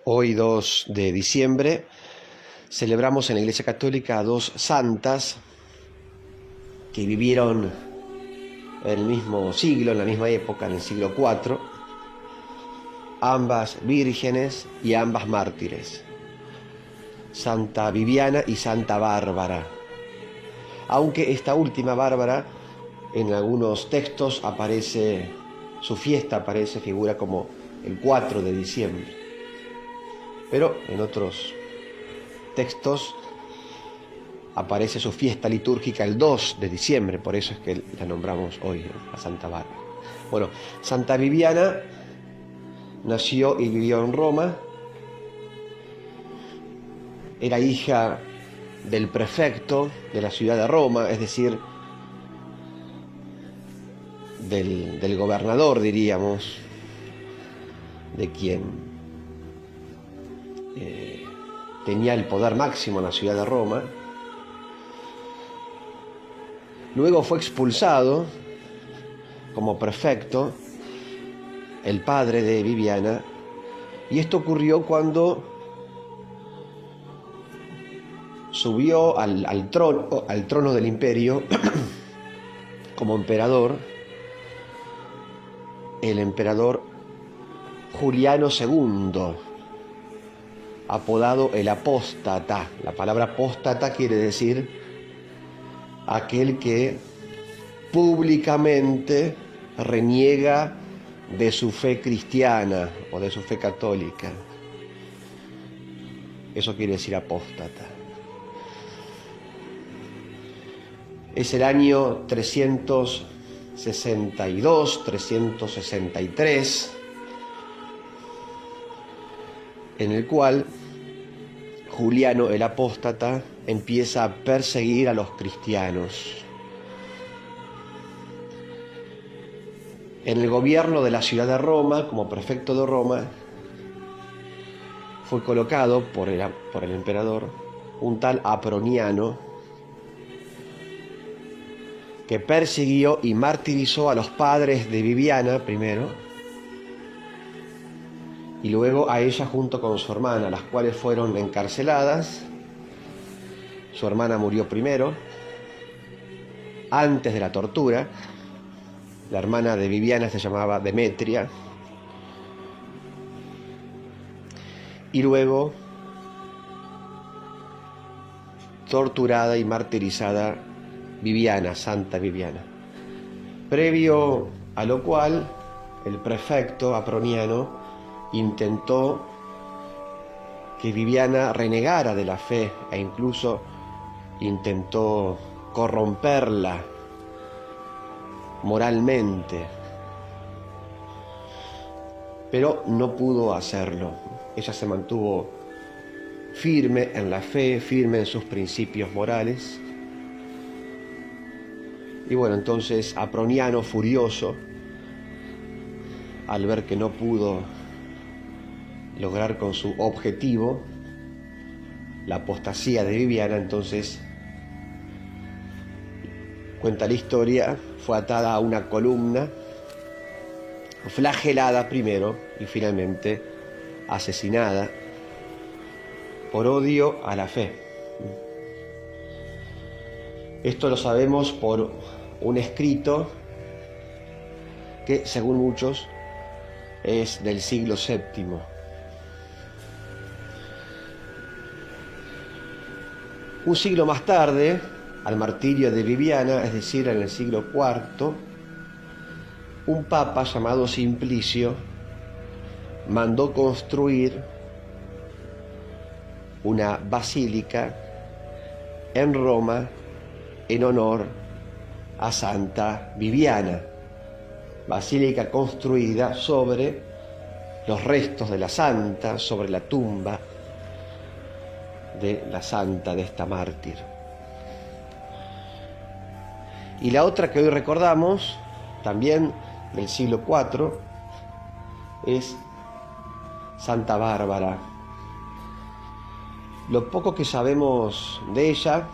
Hoy 2 de diciembre celebramos en la Iglesia Católica a dos santas que vivieron en el mismo siglo, en la misma época, en el siglo IV, ambas vírgenes y ambas mártires, Santa Viviana y Santa Bárbara. Aunque esta última, Bárbara, en algunos textos aparece, su fiesta figura como el 4 de diciembre. Pero en otros textos aparece su fiesta litúrgica el 2 de diciembre, por eso es que la nombramos hoy, a Santa Bárbara. Bueno, Santa Viviana nació y vivió en Roma, era hija del prefecto de la ciudad de Roma, es decir, del gobernador, diríamos, de quien tenía el poder máximo en la ciudad de Roma. Luego fue expulsado como prefecto el padre de Viviana, y esto ocurrió cuando subió al trono del imperio como emperador el emperador Juliano II, apodado el apóstata. La palabra apóstata quiere decir aquel que públicamente reniega de su fe cristiana o de su fe católica. Eso quiere decir apóstata. Es el año 362, 363, en el cual Juliano el apóstata empieza a perseguir a los cristianos. En el gobierno de la ciudad de Roma, como prefecto de Roma, fue colocado por el emperador un tal Aproniano, que persiguió y martirizó a los padres de Viviana primero, y luego a ella junto con su hermana, las cuales fueron encarceladas. Su hermana murió primero, antes de la tortura. La hermana de Viviana se llamaba Demetria. Y luego torturada y martirizada Viviana, Santa Viviana. Previo a lo cual, el prefecto Aproniano intentó que Viviana renegara de la fe e incluso intentó corromperla moralmente, pero no pudo hacerlo. Ella se mantuvo firme en la fe, firme en sus principios morales. Y bueno, entonces Aproniano, furioso al ver que no pudo lograr con su objetivo la apostasía de Viviana, entonces, cuenta la historia, fue atada a una columna, flagelada primero y finalmente asesinada por odio a la fe. Esto lo sabemos por un escrito que, según muchos, es del siglo VII. Un siglo más tarde, al martirio de Viviana, es decir, en el siglo IV, un papa llamado Simplicio mandó construir una basílica en Roma en honor a Santa Viviana, basílica construida sobre los restos de la santa, sobre la tumba de la santa, de esta mártir. Y la otra que hoy recordamos, también del siglo IV, es Santa Bárbara. Lo poco que sabemos de ella,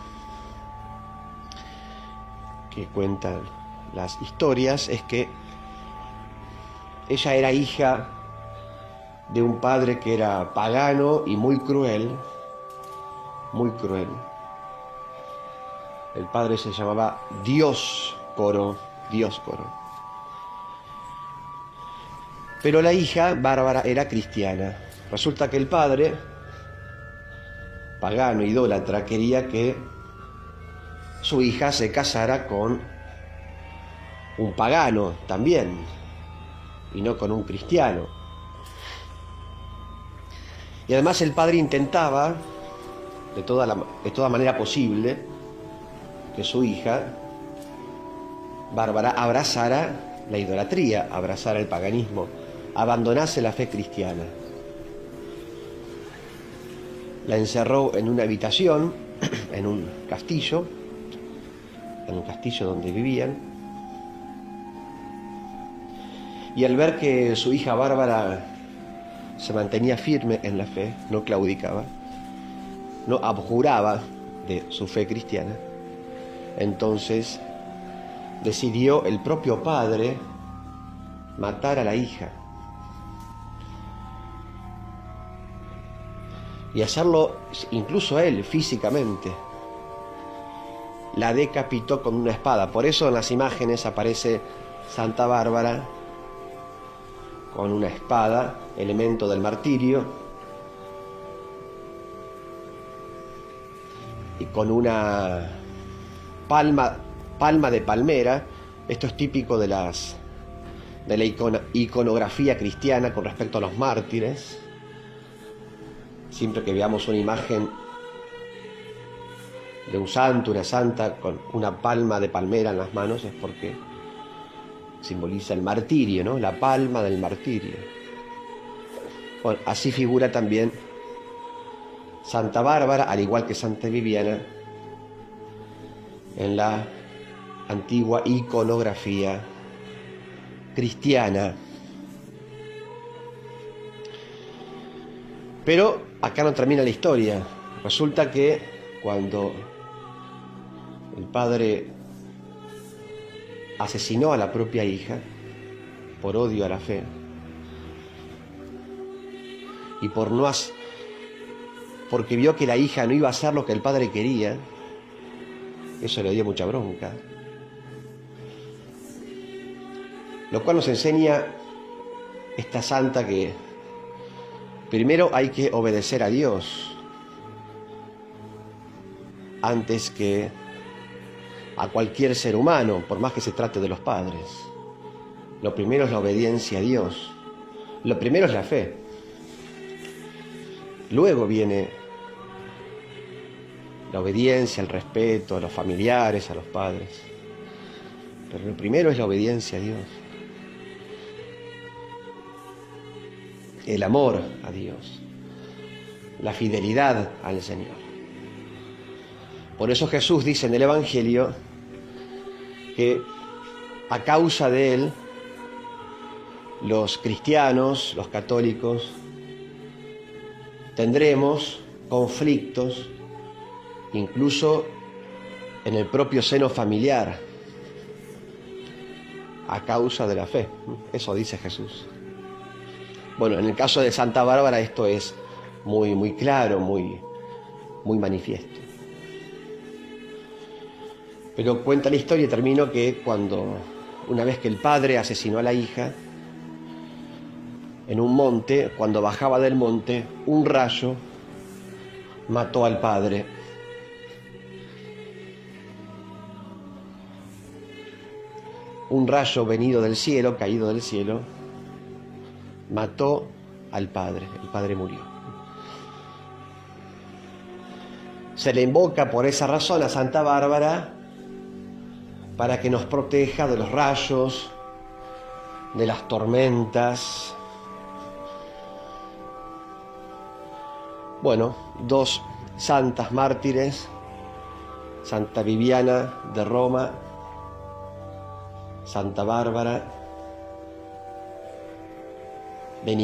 que cuentan las historias, es que ella era hija de un padre que era pagano y muy cruel, muy cruel. El padre se llamaba Dioscoro. Pero la hija, Bárbara, era cristiana. Resulta que el padre, pagano, idólatra, quería que su hija se casara con un pagano también, y no con un cristiano. Y además el padre intentaba, de toda manera posible, que su hija, Bárbara, abrazara la idolatría, abrazara el paganismo, abandonase la fe cristiana. La encerró en una habitación, en un castillo donde vivían. Y al ver que su hija Bárbara se mantenía firme en la fe, no claudicaba, no abjuraba de su fe cristiana, entonces decidió el propio padre matar a la hija. Y hacerlo incluso él físicamente. La decapitó con una espada. Por eso en las imágenes aparece Santa Bárbara con una espada, elemento del martirio, y con una palma de palmera. Esto es típico de la iconografía cristiana con respecto a los mártires. Siempre que veamos una imagen de un santo, una santa, con una palma de palmera en las manos, es porque simboliza el martirio, ¿no? La palma del martirio. Bueno, así figura también Santa Bárbara, al igual que Santa Viviana, en la antigua iconografía cristiana. Pero acá no termina la historia. Resulta que cuando el padre asesinó a la propia hija por odio a la fe y porque vio que la hija no iba a hacer lo que el padre quería, eso le dio mucha bronca. Lo cual nos enseña esta santa que primero hay que obedecer a Dios antes que a cualquier ser humano, por más que se trate de los padres. Lo primero es la obediencia a Dios. Lo primero es la fe. Luego viene la obediencia, el respeto a los familiares, a los padres. Pero lo primero es la obediencia a Dios. El amor a Dios, la fidelidad al Señor. Por eso Jesús dice en el Evangelio que a causa de Él, los cristianos, los católicos, tendremos conflictos, incluso en el propio seno familiar, a causa de la fe. Eso dice Jesús. Bueno, en el caso de Santa Bárbara esto es muy claro, muy manifiesto. Pero cuenta la historia y termino que una vez que el padre asesinó a la hija, en un monte, cuando bajaba del monte, un rayo mató al padre. Un rayo venido del cielo, caído del cielo, mató al padre. El padre murió. Se le invoca por esa razón a Santa Bárbara para que nos proteja de los rayos, de las tormentas. Bueno, dos santas mártires, Santa Viviana de Roma, Santa Bárbara de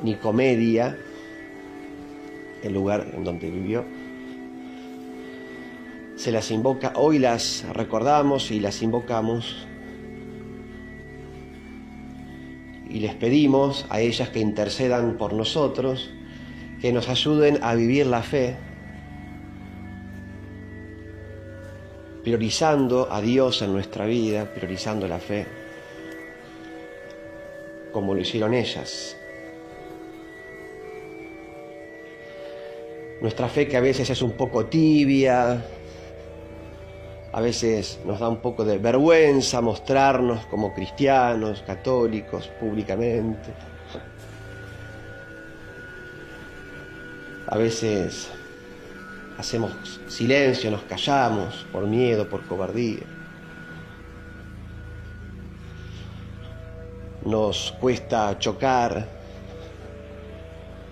Nicomedia, el lugar en donde vivió. Se las invoca, hoy las recordamos y las invocamos. y les pedimos a ellas que intercedan por nosotros, que nos ayuden a vivir la fe, priorizando a Dios en nuestra vida, priorizando la fe, como lo hicieron ellas. Nuestra fe, que a veces es un poco tibia, a veces nos da un poco de vergüenza mostrarnos como cristianos, católicos, públicamente. A veces hacemos silencio, nos callamos por miedo, por cobardía. Nos cuesta chocar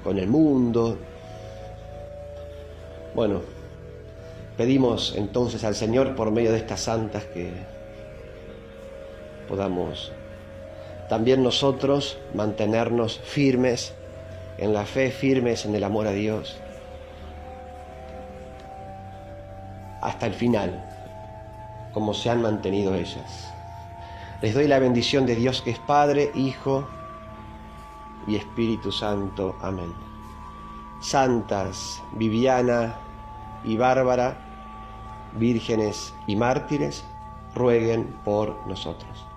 con el mundo. Bueno, pedimos entonces al Señor, por medio de estas santas, que podamos también nosotros mantenernos firmes en la fe, firmes en el amor a Dios, hasta el final, como se han mantenido ellas. Les doy la bendición de Dios, que es Padre, Hijo y Espíritu Santo. Amén. Santas Viviana y Bárbara, vírgenes y mártires, rueguen por nosotros.